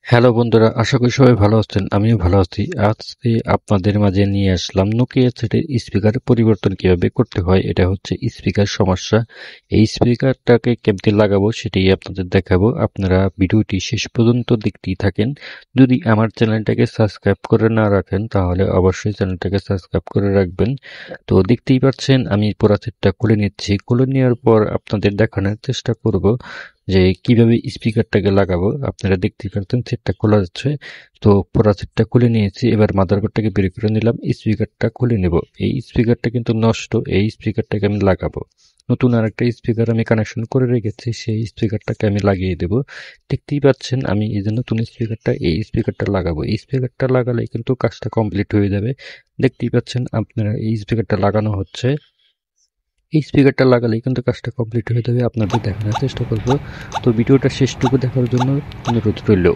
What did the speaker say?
Hello বন্ধুরা, আশা করি সবাই ভালো আছেন। আমিও ভালো আছি। আজকে আপনাদের মাঝে নিয়ে আসলাম নোকিয়া সেটের স্পিকার পরিবর্তন কিভাবে করতে হয়। এটা হচ্ছে স্পিকার সমস্যা। এই স্পিকারটাকে কেমনে লাগাবো সেটাই আপনাদের দেখাবো। আপনারা ভিডিওটি শেষ পর্যন্ত দেখতেই থাকেন। যদি আমার চ্যানেলটাকে সাবস্ক্রাইব করে না রাখেন তাহলে অবশ্যই চ্যানেলটাকে সাবস্ক্রাইব করে রাখবেন। তো দেখতেই পাচ্ছেন আমি পুরো সেটটা খুলে নিচ্ছি। খুলে নেওয়ার পর আপনাদের দেখানোর চেষ্টা করব যে কিভাবে স্পিকারটাকে লাগাবো। আপনারা দেখতেই পাচ্ছেন সেটটা খোলা যাচ্ছে। তো পুরো সেটটা খুলে নিয়েছি। এবার মাদারবোর্ডটাকে বের করে নিলাম, স্পিকারটা খুলে নেব। এই স্পিকারটা কিন্তু নষ্ট, এই স্পিকারটাকে আমি লাগাবো। নতুন আরেকটা স্পিকার আমি কানেকশন করে রেখেছি, সেই স্পিকারটাকে আমি লাগিয়ে দেব। দেখতেই পাচ্ছেন আমি এই যে নতুন স্পিকারটা, এই স্পিকারটা লাগাবো। এই স্পিকারটা লাগালে কিন্তু কাজটা কমপ্লিট হয়ে যাবে। দেখতেই পাচ্ছেন আপনারা এই স্পিকারটা লাগানো হচ্ছে। এই স্পিকারটা লাগালেই কিন্তু কাজটা কমপ্লিট হয়ে যাবে। আপনাদের দেখানোর চেষ্টা করব। তো ভিডিওটা শেষটুকু দেখার জন্য অনুরোধ রইল।